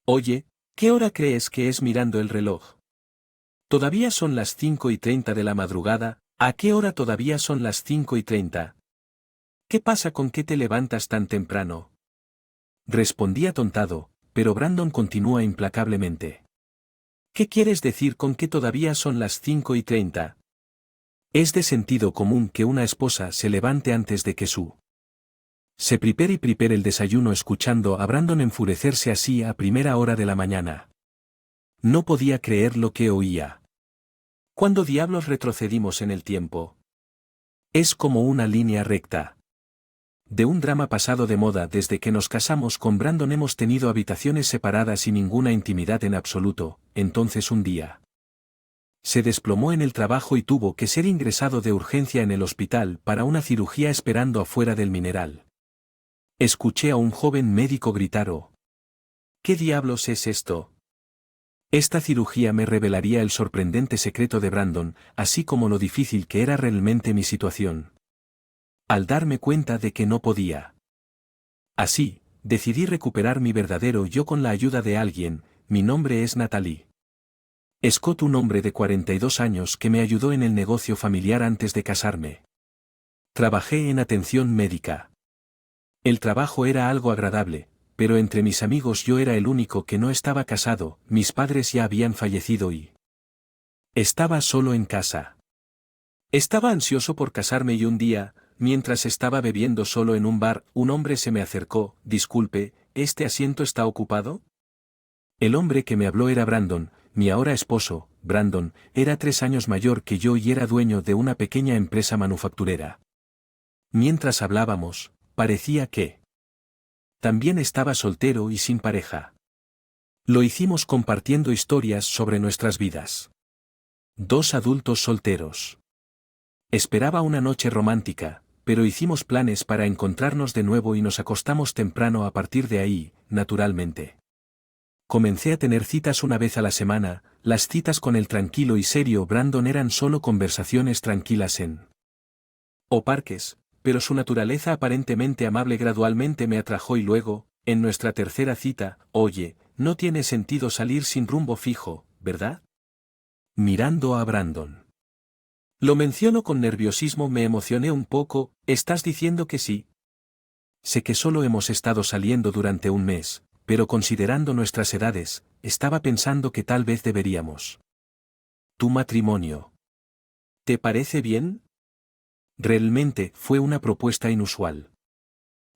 Oye, ¿qué hora crees que es mirando el reloj? Todavía son las 5:30 de la madrugada. ¿A qué hora todavía son las 5:30? ¿Qué pasa con que te levantas tan temprano? Respondí atontado, pero Brandon continúa implacablemente. ¿Qué quieres decir con que todavía son las 5:30? Es de sentido común que una esposa se levante antes de que se prepare el desayuno, escuchando a Brandon enfurecerse así a primera hora de la mañana. No podía creer lo que oía. ¿Cuándo diablos retrocedimos en el tiempo? Es como una línea recta. De un drama pasado de moda. Desde que nos casamos con Brandon hemos tenido habitaciones separadas y ninguna intimidad en absoluto. Entonces un día se desplomó en el trabajo y tuvo que ser ingresado de urgencia en el hospital para una cirugía, esperando afuera del Mineral. Escuché a un joven médico gritar: «Oh, ¿qué diablos es esto?». Esta cirugía me revelaría el sorprendente secreto de Brandon, así como lo difícil que era realmente mi situación. Al darme cuenta de que no podía así, decidí recuperar mi verdadero yo con la ayuda de alguien. Mi nombre es Natalie Scott, un hombre de 42 años que me ayudó en el negocio familiar antes de casarme. Trabajé en atención médica. El trabajo era algo agradable, pero entre mis amigos yo era el único que no estaba casado. Mis padres ya habían fallecido y estaba solo en casa. Estaba ansioso por casarme y un día, mientras estaba bebiendo solo en un bar, un hombre se me acercó. «Disculpe, ¿este asiento está ocupado?». El hombre que me habló era Brandon, mi ahora esposo. Brandon era 3 años mayor que yo y era dueño de una pequeña empresa manufacturera. Mientras hablábamos, parecía que también estaba soltero y sin pareja. Lo hicimos compartiendo historias sobre nuestras vidas. Dos adultos solteros. Esperaba una noche romántica, pero hicimos planes para encontrarnos de nuevo y nos acostamos temprano. A partir de ahí, naturalmente, comencé a tener citas una vez a la semana. Las citas con el tranquilo y serio Brandon eran solo conversaciones tranquilas o parques, pero su naturaleza aparentemente amable gradualmente me atrajo y luego, en nuestra tercera cita: «Oye, no tiene sentido salir sin rumbo fijo, ¿verdad?». Mirando a Brandon. Lo menciono con nerviosismo, me emocioné un poco. «¿Estás diciendo que sí?». Sé que solo hemos estado saliendo durante un mes, pero considerando nuestras edades, estaba pensando que tal vez deberíamos. ¿Tu matrimonio te parece bien? Realmente fue una propuesta inusual.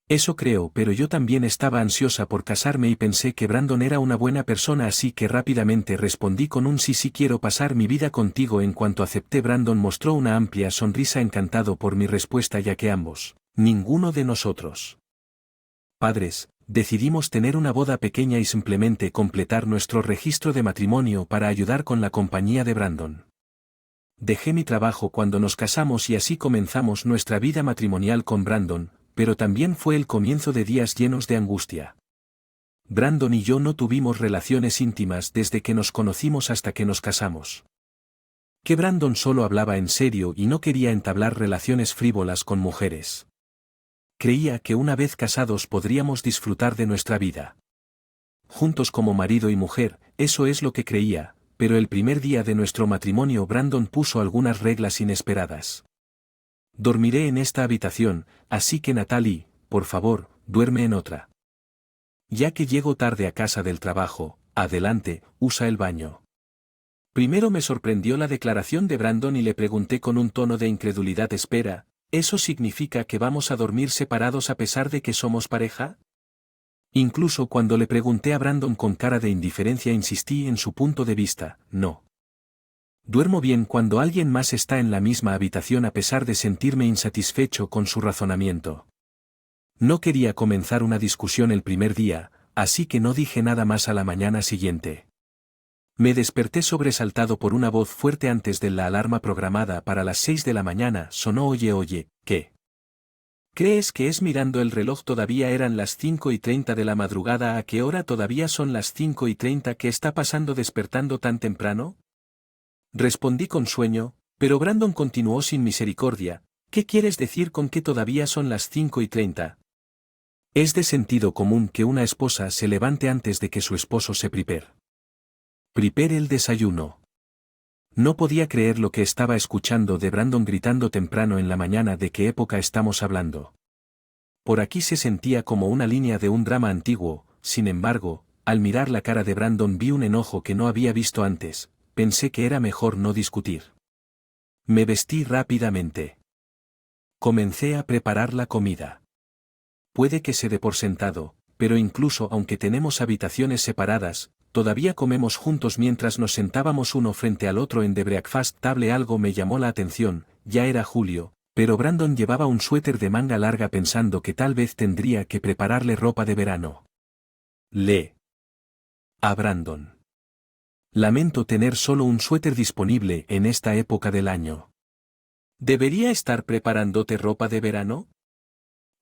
Eso creo, pero yo también estaba ansiosa por casarme y pensé que Brandon era una buena persona, así que rápidamente respondí con un sí, quiero pasar mi vida contigo. En cuanto acepté, Brandon mostró una amplia sonrisa, encantado por mi respuesta, ya que ambos, ninguno de nosotros padres, decidimos tener una boda pequeña y simplemente completar nuestro registro de matrimonio para ayudar con la compañía de Brandon. Dejé mi trabajo cuando nos casamos y así comenzamos nuestra vida matrimonial con Brandon, pero también fue el comienzo de días llenos de angustia. Brandon y yo no tuvimos relaciones íntimas desde que nos conocimos hasta que nos casamos. Que Brandon solo hablaba en serio y no quería entablar relaciones frívolas con mujeres. Creía que una vez casados podríamos disfrutar de nuestra vida juntos como marido y mujer. Eso es lo que creía. Pero el primer día de nuestro matrimonio Brandon puso algunas reglas inesperadas. «Dormiré en esta habitación, así que Natalie, por favor, duerme en otra. Ya que llego tarde a casa del trabajo, adelante, usa el baño». Primero me sorprendió la declaración de Brandon y le pregunté con un tono de incredulidad: «Espera, ¿eso significa que vamos a dormir separados a pesar de que somos pareja?». Incluso cuando le pregunté a Brandon con cara de indiferencia, insistí en su punto de vista: «No. Duermo bien cuando alguien más está en la misma habitación», a pesar de sentirme insatisfecho con su razonamiento. No quería comenzar una discusión el primer día, así que no dije nada más. A la mañana siguiente me desperté sobresaltado por una voz fuerte antes de la alarma programada para las 6 de la mañana. Sonó: «Oye, ¿qué crees que es mirando el reloj? Todavía eran las 5:30 de la madrugada. ¿A qué hora todavía son las 5:30? ¿Qué está pasando despertando tan temprano?». Respondí con sueño, pero Brandon continuó sin misericordia: «¿Qué quieres decir con que todavía son las 5:30? Es de sentido común que una esposa se levante antes de que su esposo se prepare. Prepare el desayuno. No podía creer lo que estaba escuchando de Brandon gritando temprano en la mañana. ¿De qué época estamos hablando? Por aquí se sentía como una línea de un drama antiguo. Sin embargo, al mirar la cara de Brandon vi un enojo que no había visto antes. Pensé que era mejor no discutir. Me vestí rápidamente. Comencé a preparar la comida. Puede que se dé por sentado, pero incluso aunque tenemos habitaciones separadas, todavía comemos juntos mientras nos sentábamos uno frente al otro en The Breakfast Table. Algo me llamó la atención, ya era julio, pero Brandon llevaba un suéter de manga larga pensando que tal vez tendría que prepararle ropa de verano. A Brandon. Lamento tener solo un suéter disponible en esta época del año. ¿Debería estar preparándote ropa de verano?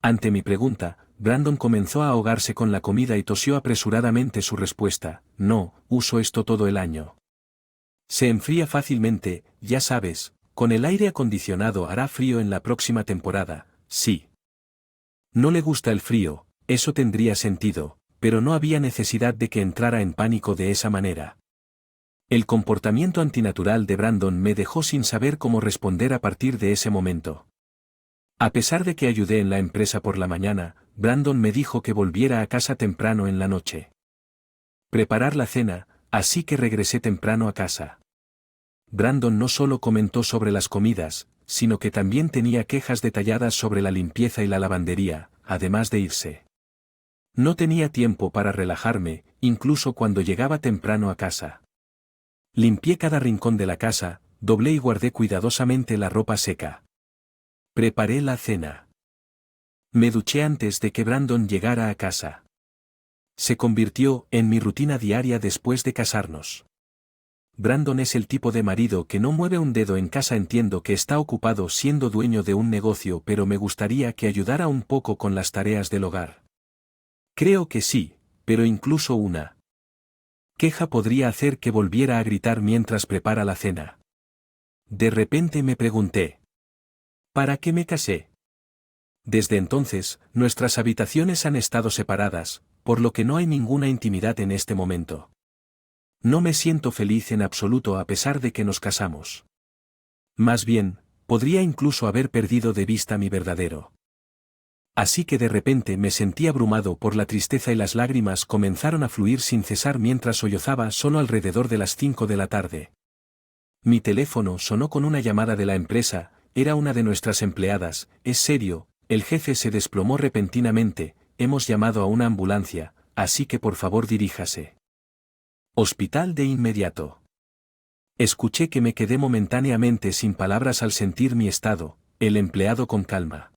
Ante mi pregunta, Brandon comenzó a ahogarse con la comida y tosió apresuradamente su respuesta: no, uso esto todo el año. Se enfría fácilmente, ya sabes, con el aire acondicionado. Hará frío en la próxima temporada, sí. No le gusta el frío, eso tendría sentido, pero no había necesidad de que entrara en pánico de esa manera. El comportamiento antinatural de Brandon me dejó sin saber cómo responder a partir de ese momento. A pesar de que ayudé en la empresa por la mañana, Brandon me dijo que volviera a casa temprano en la noche. Preparar la cena, así que regresé temprano a casa. Brandon no solo comentó sobre las comidas, sino que también tenía quejas detalladas sobre la limpieza y la lavandería, además de irse. No tenía tiempo para relajarme, incluso cuando llegaba temprano a casa. Limpié cada rincón de la casa, doblé y guardé cuidadosamente la ropa seca. Preparé la cena. Me duché antes de que Brandon llegara a casa. Se convirtió en mi rutina diaria después de casarnos. Brandon es el tipo de marido que no mueve un dedo en casa. Entiendo que está ocupado siendo dueño de un negocio, pero me gustaría que ayudara un poco con las tareas del hogar. Creo que sí, pero incluso una queja podría hacer que volviera a gritar mientras prepara la cena. De repente me pregunté: ¿para qué me casé? Desde entonces, nuestras habitaciones han estado separadas, por lo que no hay ninguna intimidad en este momento. No me siento feliz en absoluto a pesar de que nos casamos. Más bien, podría incluso haber perdido de vista mi verdadero. Así que de repente me sentí abrumado por la tristeza y las lágrimas comenzaron a fluir sin cesar mientras sollozaba solo alrededor de las 5 de la tarde. Mi teléfono sonó con una llamada de la empresa. Era una de nuestras empleadas. Es serio, el jefe se desplomó repentinamente, hemos llamado a una ambulancia, así que por favor diríjase. Hospital de inmediato. Escuché que me quedé momentáneamente sin palabras al sentir mi estado. El empleado con calma.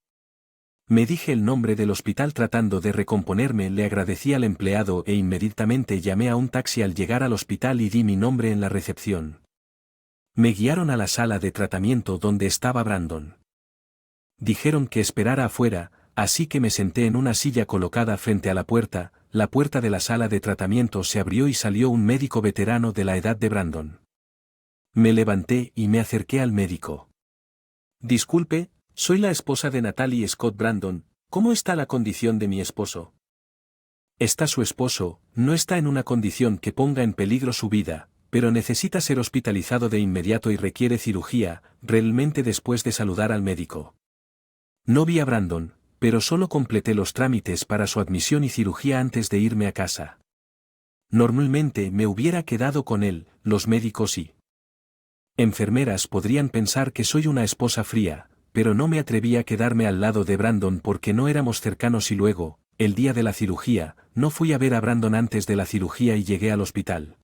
Me dije el nombre del hospital tratando de recomponerme. Le agradecí al empleado e inmediatamente llamé a un taxi. Al llegar al hospital y di mi nombre en la recepción. Me guiaron a la sala de tratamiento donde estaba Brandon. Dijeron que esperara afuera, así que me senté en una silla colocada frente a la puerta de la sala de tratamiento se abrió y salió un médico veterano de la edad de Brandon. Me levanté y me acerqué al médico. Disculpe, soy la esposa de Natalie Scott. Brandon, ¿cómo está la condición de mi esposo? Está su esposo, no está en una condición que ponga en peligro su vida, pero necesita ser hospitalizado de inmediato y requiere cirugía. Realmente después de saludar al médico. No vi a Brandon, pero solo completé los trámites para su admisión y cirugía antes de irme a casa. Normalmente me hubiera quedado con él. Los médicos y enfermeras podrían pensar que soy una esposa fría, pero no me atreví a quedarme al lado de Brandon porque no éramos cercanos. Y luego, el día de la cirugía, no fui a ver a Brandon antes de la cirugía y llegué al hospital.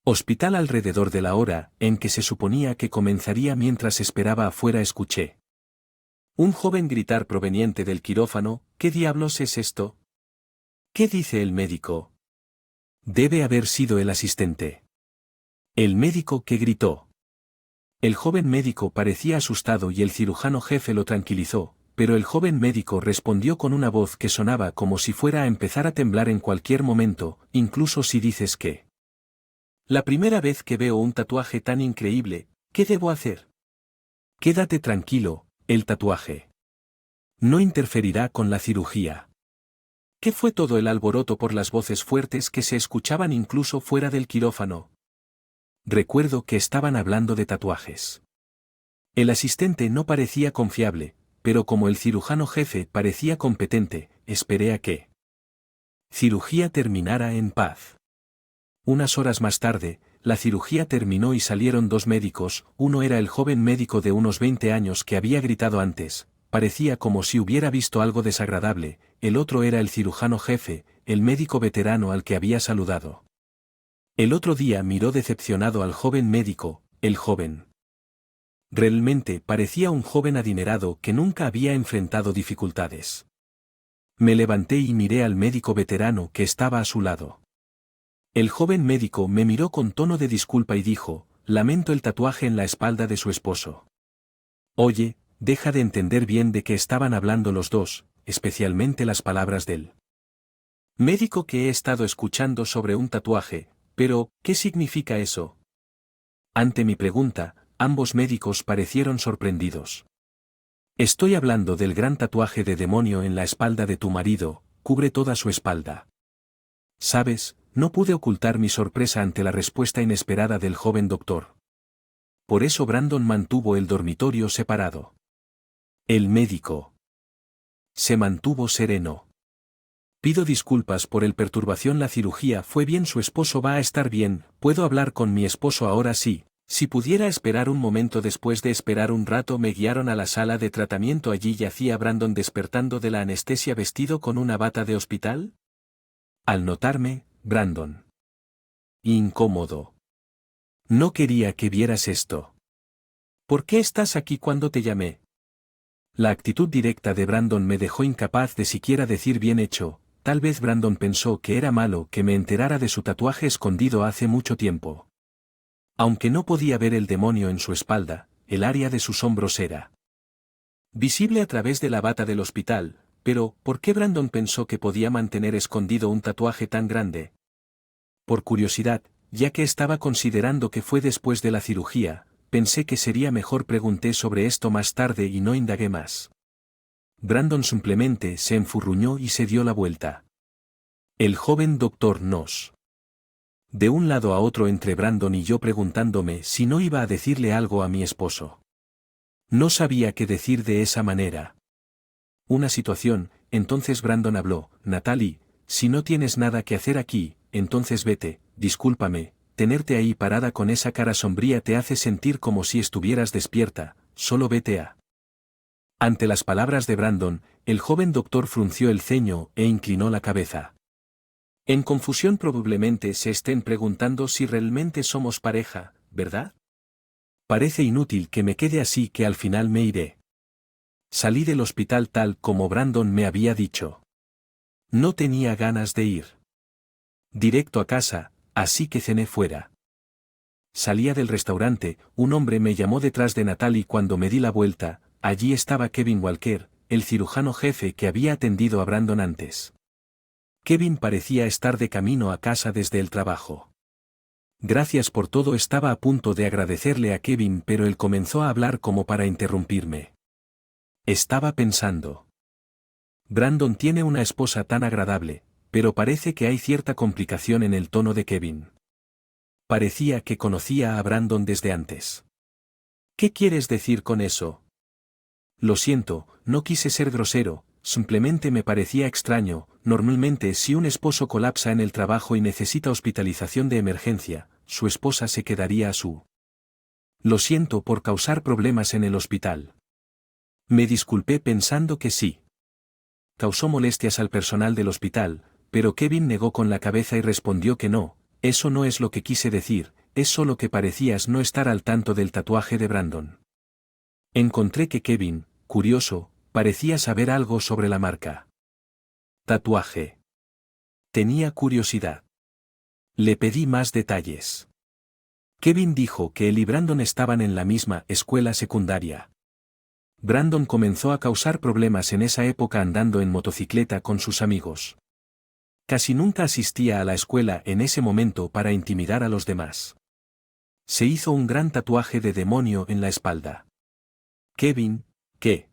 Hospital alrededor de la hora en que se suponía que comenzaría. Mientras esperaba afuera escuché un joven gritar proveniente del quirófano: ¿qué diablos es esto? ¿Qué dice el médico? Debe haber sido el asistente. El médico que gritó. El joven médico parecía asustado y el cirujano jefe lo tranquilizó, pero el joven médico respondió con una voz que sonaba como si fuera a empezar a temblar en cualquier momento, incluso si dices que. La primera vez que veo un tatuaje tan increíble, ¿qué debo hacer? Quédate tranquilo, el tatuaje no interferirá con la cirugía. ¿Qué fue todo el alboroto por las voces fuertes que se escuchaban incluso fuera del quirófano? Recuerdo que estaban hablando de tatuajes. El asistente no parecía confiable, pero como el cirujano jefe parecía competente, esperé a que cirugía terminara en paz. Unas horas más tarde, la cirugía terminó y salieron dos médicos. Uno era el joven médico de unos 20 años que había gritado antes, parecía como si hubiera visto algo desagradable. El otro era el cirujano jefe, el médico veterano al que había saludado. El otro día miró decepcionado al joven médico, el joven. Realmente parecía un joven adinerado que nunca había enfrentado dificultades. Me levanté y miré al médico veterano que estaba a su lado. El joven médico me miró con tono de disculpa y dijo, lamento el tatuaje en la espalda de su esposo. Oye, deja de entender bien de qué estaban hablando los dos, especialmente las palabras del médico que he estado escuchando sobre un tatuaje, pero, ¿qué significa eso? Ante mi pregunta, ambos médicos parecieron sorprendidos. Estoy hablando del gran tatuaje de demonio en la espalda de tu marido, cubre toda su espalda. ¿Sabes? No pude ocultar mi sorpresa ante la respuesta inesperada del joven doctor. Por eso Brandon mantuvo el dormitorio separado. El médico se mantuvo sereno. Pido disculpas por el perturbación. La cirugía fue bien. Su esposo va a estar bien. ¿Puedo hablar con mi esposo ahora? Sí. Si pudiera esperar un momento. Después de esperar un rato me guiaron a la sala de tratamiento. Allí yacía Brandon despertando de la anestesia vestido con una bata de hospital. Al notarme, Brandon. Incómodo. No quería que vieras esto. ¿Por qué estás aquí cuando te llamé? La actitud directa de Brandon me dejó incapaz de siquiera decir bien hecho. Tal vez Brandon pensó que era malo que me enterara de su tatuaje escondido hace mucho tiempo. Aunque no podía ver el demonio en su espalda, el área de sus hombros era visible a través de la bata del hospital. Pero, ¿por qué Brandon pensó que podía mantener escondido un tatuaje tan grande? Por curiosidad, ya que estaba considerando que fue después de la cirugía, pensé que sería mejor. Pregunté sobre esto más tarde y no indagué más. Brandon simplemente se enfurruñó y se dio la vuelta. El joven doctor nos de un lado a otro entre Brandon y yo preguntándome si no iba a decirle algo a mi esposo. No sabía qué decir de esa manera. Una situación. Entonces Brandon habló, Natalie, si no tienes nada que hacer aquí, entonces vete. Discúlpame, tenerte ahí parada con esa cara sombría te hace sentir como si estuvieras despierta, solo vete a. Ante las palabras de Brandon, el joven doctor frunció el ceño e inclinó la cabeza. En confusión. Probablemente se estén preguntando si realmente somos pareja, ¿verdad? Parece inútil que me quede así, que al final me iré. Salí del hospital tal como Brandon me había dicho. No tenía ganas de ir directo a casa, así que cené fuera. Salía del restaurante, un hombre me llamó detrás de Natalie. Cuando me di la vuelta, allí estaba Kevin Walker, el cirujano jefe que había atendido a Brandon antes. Kevin parecía estar de camino a casa desde el trabajo. Gracias por todo. Estaba a punto de agradecerle a Kevin, pero él comenzó a hablar como para interrumpirme. Estaba pensando. Brandon tiene una esposa tan agradable, pero parece que hay cierta complicación en el tono de Kevin. Parecía que conocía a Brandon desde antes. ¿Qué quieres decir con eso? Lo siento, no quise ser grosero, simplemente me parecía extraño. Normalmente si un esposo colapsa en el trabajo y necesita hospitalización de emergencia, su esposa se quedaría a su. Lo siento por causar problemas en el hospital. Me disculpé pensando que sí. Causó molestias al personal del hospital, pero Kevin negó con la cabeza y respondió que no, eso no es lo que quise decir, es solo que parecías no estar al tanto del tatuaje de Brandon. Encontré que Kevin, curioso, parecía saber algo sobre la marca. Tatuaje. Tenía curiosidad. Le pedí más detalles. Kevin dijo que él y Brandon estaban en la misma escuela secundaria. Brandon comenzó a causar problemas en esa época andando en motocicleta con sus amigos. Casi nunca asistía a la escuela en ese momento para intimidar a los demás. Se hizo un gran tatuaje de demonio en la espalda. Kevin, ¿qué?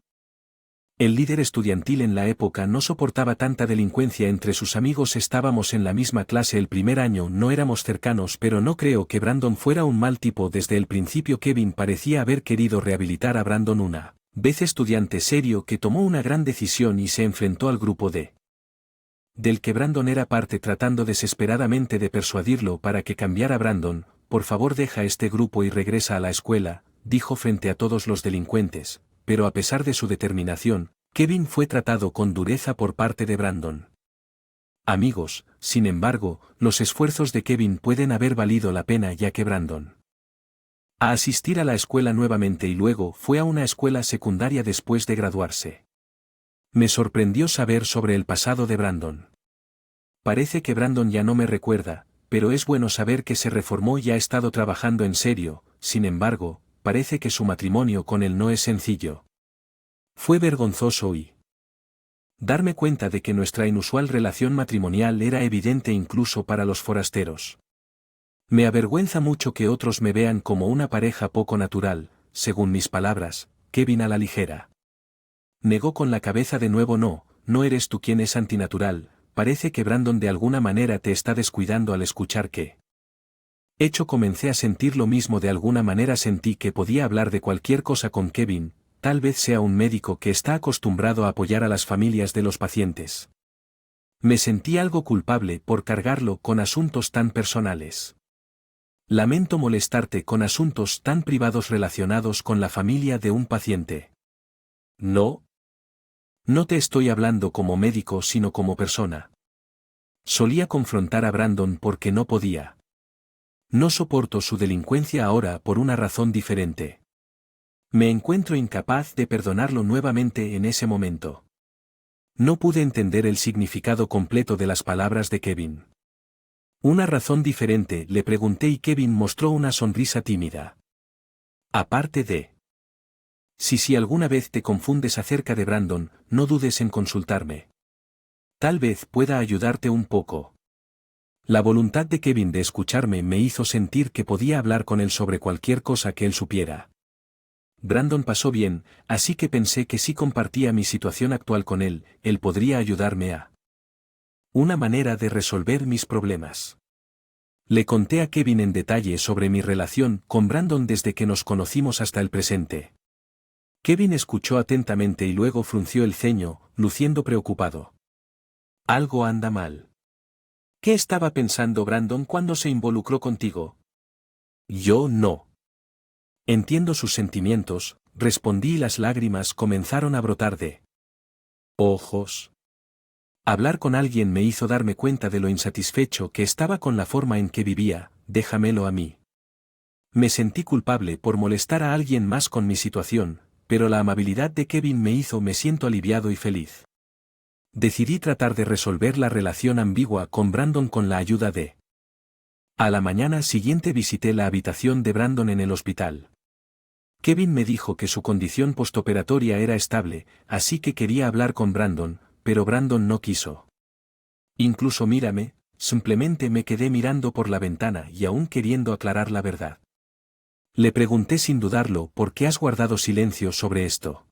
El líder estudiantil en la época no soportaba tanta delincuencia entre sus amigos. Estábamos en la misma clase el primer año, no éramos cercanos, pero no creo que Brandon fuera un mal tipo desde el principio. Kevin parecía haber querido rehabilitar a Brandon, una vez estudiante serio que tomó una gran decisión y se enfrentó al grupo del que Brandon era parte, tratando desesperadamente de persuadirlo para que cambiara. Brandon, por favor, deja este grupo y regresa a la escuela, dijo frente a todos los delincuentes. Pero a pesar de su determinación, Kevin fue tratado con dureza por parte de Brandon. Amigos, sin embargo, los esfuerzos de Kevin pueden haber valido la pena, ya que Brandon a asistir a la escuela nuevamente y luego fue a una escuela secundaria después de graduarse. Me sorprendió saber sobre el pasado de Brandon. Parece que Brandon ya no me recuerda, pero es bueno saber que se reformó y ha estado trabajando en serio. Sin embargo, parece que su matrimonio con él no es sencillo. Fue vergonzoso y darme cuenta de que nuestra inusual relación matrimonial era evidente incluso para los forasteros. Me avergüenza mucho que otros me vean como una pareja poco natural, según mis palabras. Kevin a la ligera negó con la cabeza de nuevo. No eres tú quien es antinatural. Parece que Brandon de alguna manera te está descuidando. Al escuchar que comencé a sentir lo mismo. De alguna manera sentí que podía hablar de cualquier cosa con Kevin. Tal vez sea un médico que está acostumbrado a apoyar a las familias de los pacientes. Me sentí algo culpable por cargarlo con asuntos tan personales. Lamento molestarte con asuntos tan privados relacionados con la familia de un paciente. No te estoy hablando como médico, sino como persona. Solía confrontar a Brandon porque no podía. No soporto su delincuencia ahora por una razón diferente. Me encuentro incapaz de perdonarlo nuevamente. En ese momento no pude entender el significado completo de las palabras de Kevin. ¿Una razón diferente?, le pregunté, y Kevin mostró una sonrisa tímida. Aparte de si alguna vez te confundes acerca de Brandon, no dudes en consultarme. Tal vez pueda ayudarte un poco. La voluntad de Kevin de escucharme me hizo sentir que podía hablar con él sobre cualquier cosa que él supiera. Brandon pasó bien, así que pensé que si compartía mi situación actual con él, él podría ayudarme a una manera de resolver mis problemas. Le conté a Kevin en detalle sobre mi relación con Brandon desde que nos conocimos hasta el presente. Kevin escuchó atentamente y luego frunció el ceño, luciendo preocupado. Algo anda mal. ¿Qué estaba pensando Brandon cuando se involucró contigo? Yo no entiendo sus sentimientos, respondí, y las lágrimas comenzaron a brotar de ojos. Hablar con alguien me hizo darme cuenta de lo insatisfecho que estaba con la forma en que vivía. Déjamelo a mí. Me sentí culpable por molestar a alguien más con mi situación, pero la amabilidad de Kevin me siento aliviado y feliz. Decidí tratar de resolver la relación ambigua con Brandon con la ayuda de. A la mañana siguiente visité la habitación de Brandon en el hospital. Kevin me dijo que su condición postoperatoria era estable, así que quería hablar con Brandon, pero Brandon no quiso. Incluso mírame, simplemente me quedé mirando por la ventana y aún queriendo aclarar la verdad. Le pregunté sin dudarlo: ¿por qué has guardado silencio sobre esto?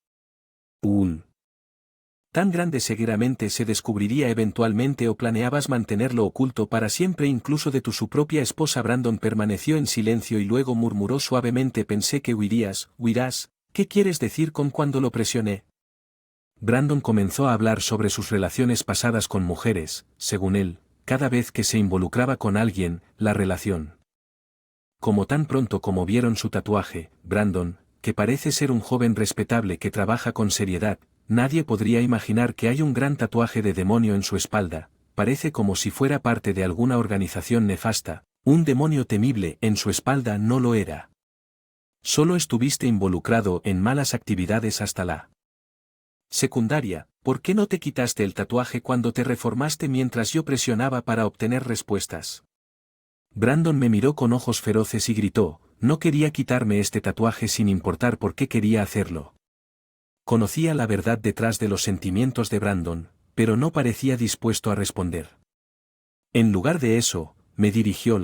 ¿Tan grande seguramente se descubriría eventualmente, o planeabas mantenerlo oculto para siempre incluso de su propia esposa? Brandon permaneció en silencio y luego murmuró suavemente: pensé que huirás. ¿Qué quieres decir con cuando lo presioné? Brandon comenzó a hablar sobre sus relaciones pasadas con mujeres. Según él, cada vez que se involucraba con alguien, la relación. Como tan pronto como vieron su tatuaje, Brandon, que parece ser un joven respetable que trabaja con seriedad, nadie podría imaginar que hay un gran tatuaje de demonio en su espalda. Parece como si fuera parte de alguna organización nefasta. Un demonio temible en su espalda no lo era. Solo estuviste involucrado en malas actividades hasta la secundaria. ¿Por qué no te quitaste el tatuaje cuando te reformaste mientras yo presionaba para obtener respuestas? Brandon me miró con ojos feroces y gritó: no quería quitarme este tatuaje sin importar por qué quería hacerlo. Conocía la verdad detrás de los sentimientos de Brandon, pero no parecía dispuesto a responder. En lugar de eso, me dirigió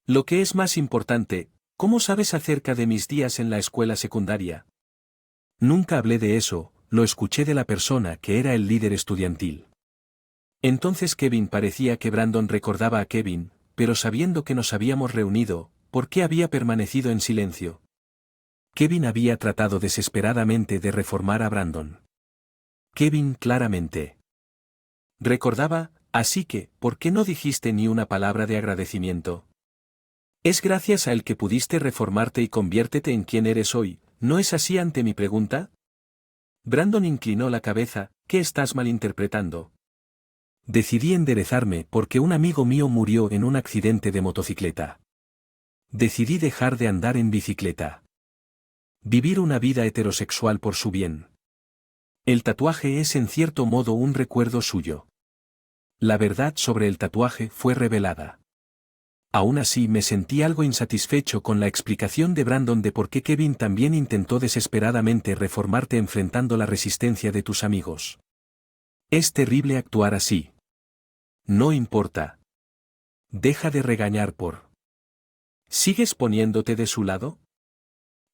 lo que es más importante: ¿cómo sabes acerca de mis días en la escuela secundaria? Nunca hablé de eso, lo escuché de la persona que era el líder estudiantil. Entonces Kevin parecía que Brandon recordaba a Kevin, pero sabiendo que nos habíamos reunido, ¿por qué había permanecido en silencio? Kevin había tratado desesperadamente de reformar a Brandon. Kevin claramente recordaba, así que, ¿por qué no dijiste ni una palabra de agradecimiento? Es gracias a él que pudiste reformarte y conviértete en quien eres hoy, ¿no es así ante mi pregunta? Brandon inclinó la cabeza, ¿qué estás malinterpretando? Decidí enderezarme porque un amigo mío murió en un accidente de motocicleta. Decidí dejar de andar en bicicleta. Vivir una vida heterosexual por su bien. El tatuaje es en cierto modo un recuerdo suyo. La verdad sobre el tatuaje fue revelada. Aún así me sentí algo insatisfecho con la explicación de Brandon de por qué Kevin también intentó desesperadamente reformarte enfrentando la resistencia de tus amigos. Es terrible actuar así. No importa. Deja de regañar por. ¿Sigues poniéndote de su lado?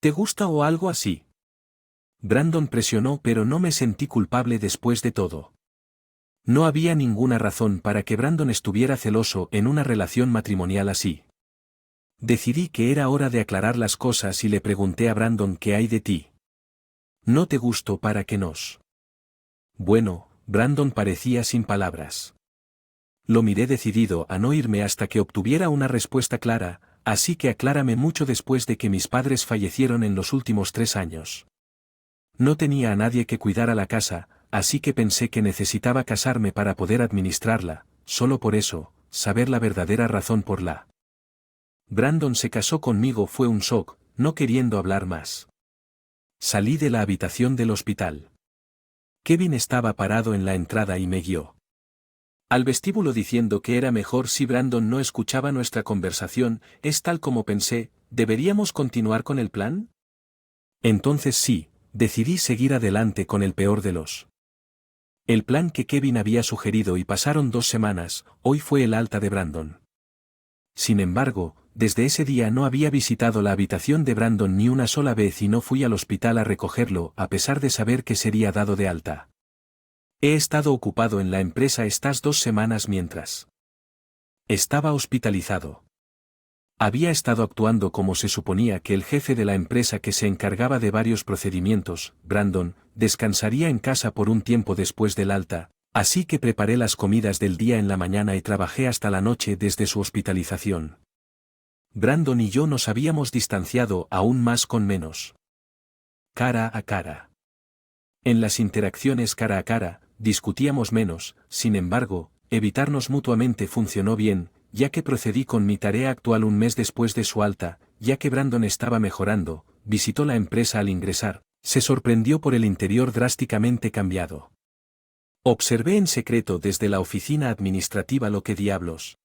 ¿Te gusta o algo así? Brandon presionó, pero no me sentí culpable después de todo. No había ninguna razón para que Brandon estuviera celoso en una relación matrimonial así. Decidí que era hora de aclarar las cosas y le pregunté a Brandon qué hay de ti. ¿No te gustó para que nos? Bueno, Brandon parecía sin palabras. Lo miré decidido a no irme hasta que obtuviera una respuesta clara, así que aclárame mucho después de que mis padres fallecieron en los últimos 3 años. No tenía a nadie que cuidara la casa, así que pensé que necesitaba casarme para poder administrarla, solo por eso, saber la verdadera razón por la. Brandon se casó conmigo fue un shock, no queriendo hablar más. Salí de la habitación del hospital. Kevin estaba parado en la entrada y me guió al vestíbulo diciendo que era mejor si Brandon no escuchaba nuestra conversación. Es tal como pensé, ¿deberíamos continuar con el plan? Entonces sí, decidí seguir adelante con el peor de los. El plan que Kevin había sugerido y pasaron 2 semanas, hoy fue el alta de Brandon. Sin embargo, desde ese día no había visitado la habitación de Brandon ni una sola vez y no fui al hospital a recogerlo a pesar de saber que sería dado de alta. He estado ocupado en la empresa estas 2 semanas mientras estaba hospitalizado. Había estado actuando como se suponía que el jefe de la empresa que se encargaba de varios procedimientos, Brandon, descansaría en casa por un tiempo después del alta, así que preparé las comidas del día en la mañana y trabajé hasta la noche desde su hospitalización. Brandon y yo nos habíamos distanciado aún más con menos cara a cara. En las interacciones cara a cara, discutíamos menos, sin embargo, evitarnos mutuamente funcionó bien, ya que procedí con mi tarea actual un mes después de su alta, ya que Brandon estaba mejorando, visitó la empresa al ingresar, se sorprendió por el interior drásticamente cambiado. Observé en secreto desde la oficina administrativa lo que diablos.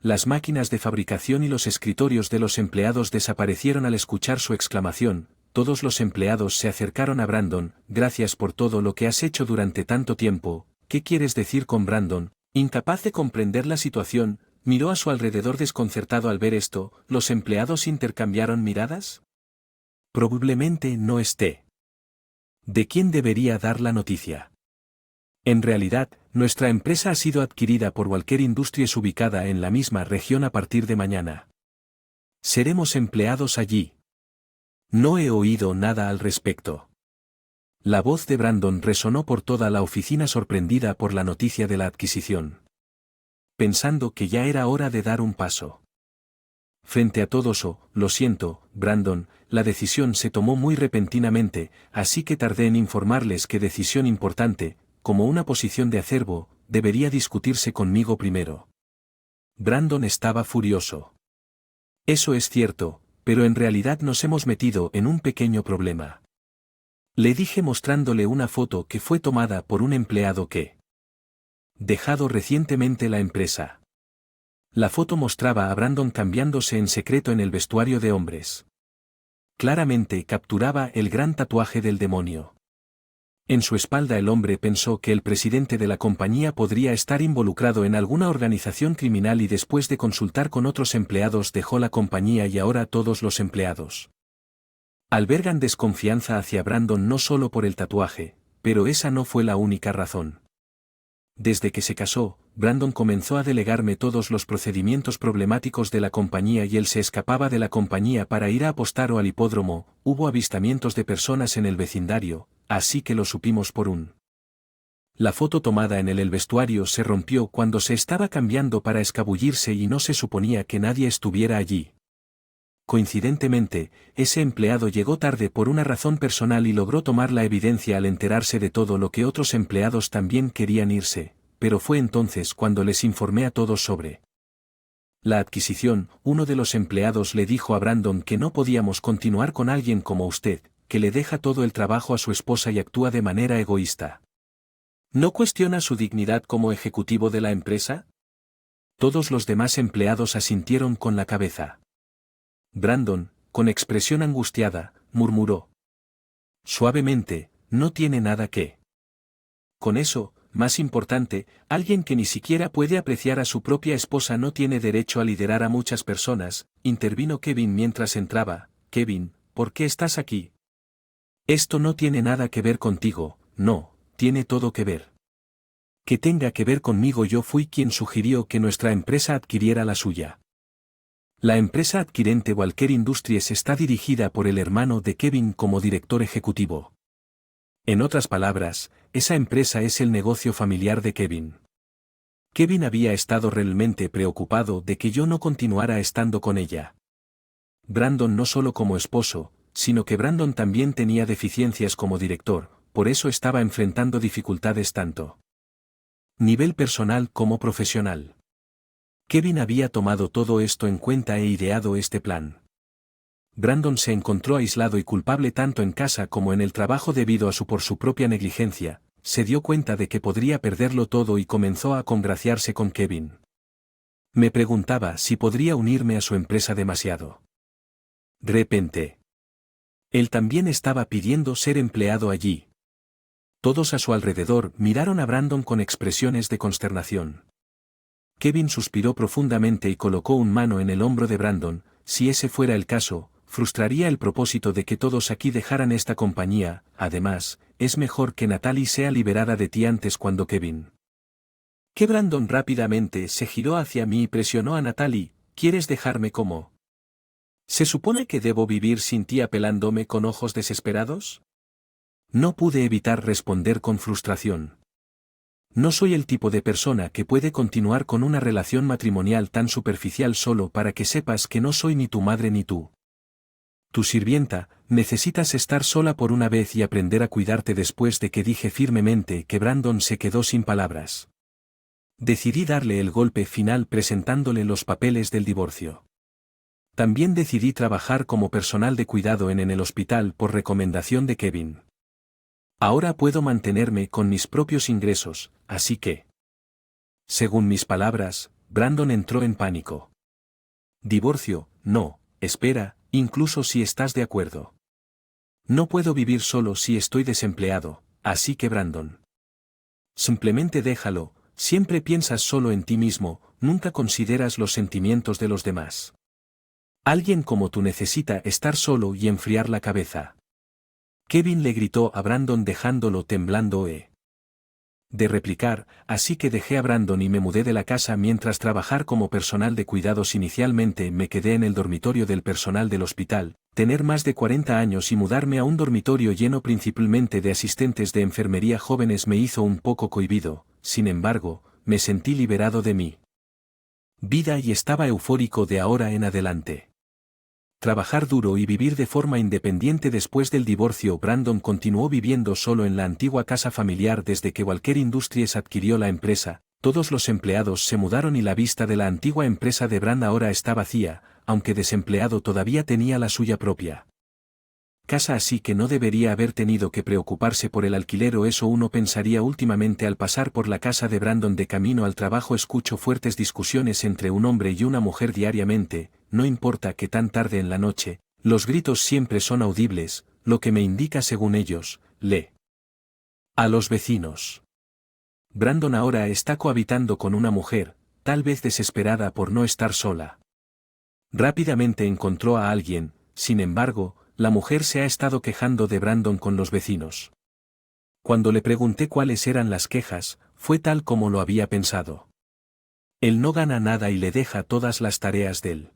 Las máquinas de fabricación y los escritorios de los empleados desaparecieron al escuchar su exclamación. Todos los empleados se acercaron a Brandon. Gracias por todo lo que has hecho durante tanto tiempo. ¿Qué quieres decir con Brandon? Incapaz de comprender la situación, miró a su alrededor desconcertado al ver esto. ¿Los empleados intercambiaron miradas? Probablemente no esté. ¿De quién debería dar la noticia? En realidad, nuestra empresa ha sido adquirida por Walker Industries ubicada en la misma región a partir de mañana. Seremos empleados allí. No he oído nada al respecto. La voz de Brandon resonó por toda la oficina sorprendida por la noticia de la adquisición. Pensando que ya era hora de dar un paso. Frente a todos lo siento, Brandon, la decisión se tomó muy repentinamente, así que tardé en informarles que decisión importante, como una posición de acervo, debería discutirse conmigo primero. Brandon estaba furioso. Eso es cierto, pero en realidad nos hemos metido en un pequeño problema. Le dije mostrándole una foto que fue tomada por un empleado que dejado recientemente la empresa. La foto mostraba a Brandon cambiándose en secreto en el vestuario de hombres. Claramente capturaba el gran tatuaje del demonio. En su espalda el hombre pensó que el presidente de la compañía podría estar involucrado en alguna organización criminal y después de consultar con otros empleados dejó la compañía y ahora todos los empleados Albergan desconfianza hacia Brandon no solo por el tatuaje, pero esa no fue la única razón. Desde que se casó, Brandon comenzó a delegarme todos los procedimientos problemáticos de la compañía y él se escapaba de la compañía para ir a apostar o al hipódromo. Hubo avistamientos de personas en el vecindario, así que lo supimos por un. La foto tomada en el vestuario se rompió cuando se estaba cambiando para escabullirse y no se suponía que nadie estuviera allí. Coincidentemente, ese empleado llegó tarde por una razón personal y logró tomar la evidencia al enterarse de todo lo que otros empleados también querían irse, pero fue entonces cuando les informé a todos sobre la adquisición. Uno de los empleados le dijo a Brandon que no podíamos continuar con alguien como usted, que le deja todo el trabajo a su esposa y actúa de manera egoísta. ¿No cuestiona su dignidad como ejecutivo de la empresa? Todos los demás empleados asintieron con la cabeza. Brandon, con expresión angustiada, murmuró suavemente, no tiene nada que. Con eso, más importante, alguien que ni siquiera puede apreciar a su propia esposa no tiene derecho a liderar a muchas personas, intervino Kevin mientras entraba. Kevin, ¿por qué estás aquí? Esto no tiene nada que ver contigo, no, tiene todo que ver. Que tenga que ver conmigo, yo fui quien sugirió que nuestra empresa adquiriera la suya. La empresa adquirente Walker Industries está dirigida por el hermano de Kevin como director ejecutivo. En otras palabras, esa empresa es el negocio familiar de Kevin. Kevin había estado realmente preocupado de que yo no continuara estando con ella. Brandon no solo como esposo, sino que Brandon también tenía deficiencias como director, por eso estaba enfrentando dificultades tanto nivel personal como profesional. Kevin había tomado todo esto en cuenta e ideado este plan. Brandon se encontró aislado y culpable tanto en casa como en el trabajo debido a por su propia negligencia, se dio cuenta de que podría perderlo todo y comenzó a congraciarse con Kevin. Me preguntaba si podría unirme a su empresa demasiado. De repente. Él también estaba pidiendo ser empleado allí. Todos a su alrededor miraron a Brandon con expresiones de consternación. Kevin suspiró profundamente y colocó una mano en el hombro de Brandon. Si ese fuera el caso, frustraría el propósito de que todos aquí dejaran esta compañía. Además, es mejor que Natalie sea liberada de ti antes cuando Kevin. Que Brandon rápidamente se giró hacia mí y presionó a Natalie. ¿Quieres dejarme como? ¿Se supone que debo vivir sin ti apelándome con ojos desesperados? No pude evitar responder con frustración. No soy el tipo de persona que puede continuar con una relación matrimonial tan superficial solo para que sepas que no soy ni tu madre ni tú. Tu sirvienta. Necesitas estar sola por una vez y aprender a cuidarte. Después de que dije firmemente que Brandon se quedó sin palabras. Decidí darle el golpe final presentándole los papeles del divorcio. También decidí trabajar como personal de cuidado en el hospital por recomendación de Kevin. Ahora puedo mantenerme con mis propios ingresos, así que. Según mis palabras, Brandon entró en pánico. Divorcio, no, espera, incluso si estás de acuerdo. No puedo vivir solo si estoy desempleado, así que Brandon. Simplemente déjalo, siempre piensas solo en ti mismo, nunca consideras los sentimientos de los demás. Alguien como tú necesita estar solo y enfriar la cabeza. Kevin le gritó a Brandon dejándolo temblando de replicar, así que dejé a Brandon y me mudé de la casa mientras trabajar como personal de cuidados. Inicialmente me quedé en el dormitorio del personal del hospital, tener más de 40 años y mudarme a un dormitorio lleno principalmente de asistentes de enfermería jóvenes me hizo un poco cohibido, sin embargo, me sentí liberado de mi vida y estaba eufórico de ahora en adelante. Trabajar duro y vivir de forma independiente. Después del divorcio, Brandon continuó viviendo solo en la antigua casa familiar desde que Walker Industries adquirió la empresa. Todos los empleados se mudaron y la vista de la antigua empresa de Brand ahora está vacía, aunque desempleado todavía tenía la suya propia casa, así que no debería haber tenido que preocuparse por el alquiler, o eso uno pensaría. Últimamente, al pasar por la casa de Brandon de camino al trabajo, escucho fuertes discusiones entre un hombre y una mujer diariamente. No importa que tan tarde en la noche, los gritos siempre son audibles, lo que me indica, según ellos, a los vecinos. Brandon ahora está cohabitando con una mujer, tal vez desesperada por no estar sola. Rápidamente encontró a alguien, sin embargo, la mujer se ha estado quejando de Brandon con los vecinos. Cuando le pregunté cuáles eran las quejas, fue tal como lo había pensado. Él no gana nada y le deja todas las tareas de él.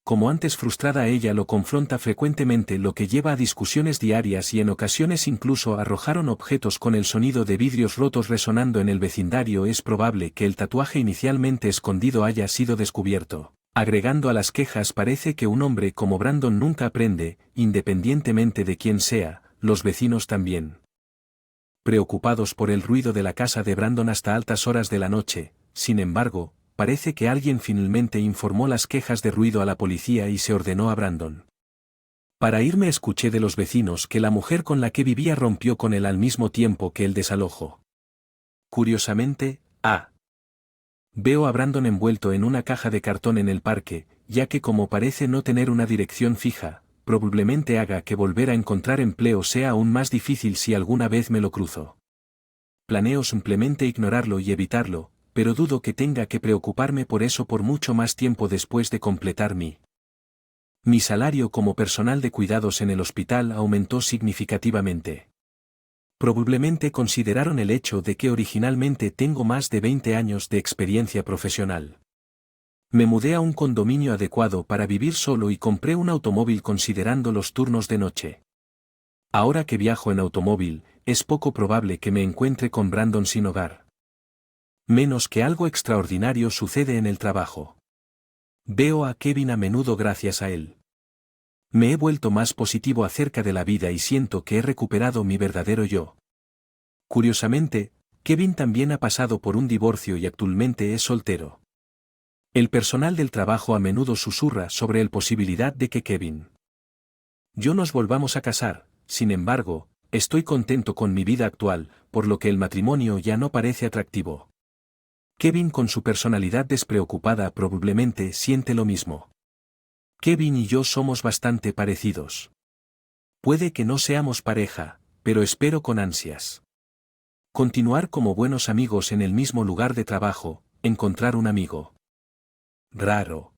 Como antes frustrada ella lo confronta frecuentemente, lo que lleva a discusiones diarias y en ocasiones incluso arrojaron objetos con el sonido de vidrios rotos resonando en el vecindario. Es probable que el tatuaje inicialmente escondido haya sido descubierto. Agregando a las quejas, parece que un hombre como Brandon nunca aprende, independientemente de quién sea, los vecinos también. Preocupados por el ruido de la casa de Brandon hasta altas horas de la noche, sin embargo, parece que alguien finalmente informó las quejas de ruido a la policía y se ordenó a Brandon. Para irme escuché de los vecinos que la mujer con la que vivía rompió con él al mismo tiempo que el desalojo. Curiosamente, veo a Brandon envuelto en una caja de cartón en el parque, ya que como parece no tener una dirección fija, probablemente haga que volver a encontrar empleo sea aún más difícil si alguna vez me lo cruzo. Planeo simplemente ignorarlo y evitarlo, pero dudo que tenga que preocuparme por eso por mucho más tiempo después de completar mi salario como personal de cuidados en el hospital aumentó significativamente. Probablemente consideraron el hecho de que originalmente tengo más de 20 años de experiencia profesional. Me mudé a un condominio adecuado para vivir solo y compré un automóvil considerando los turnos de noche. Ahora que viajo en automóvil, es poco probable que me encuentre con Brandon sin hogar. Menos que algo extraordinario sucede en el trabajo. Veo a Kevin a menudo gracias a él. Me he vuelto más positivo acerca de la vida y siento que he recuperado mi verdadero yo. Curiosamente, Kevin también ha pasado por un divorcio y actualmente es soltero. El personal del trabajo a menudo susurra sobre la posibilidad de que Kevin y yo nos volvamos a casar. Sin embargo, estoy contento con mi vida actual, por lo que el matrimonio ya no parece atractivo. Kevin, con su personalidad despreocupada, probablemente siente lo mismo. Kevin y yo somos bastante parecidos. Puede que no seamos pareja, pero espero con ansias continuar como buenos amigos en el mismo lugar de trabajo, encontrar un amigo raro,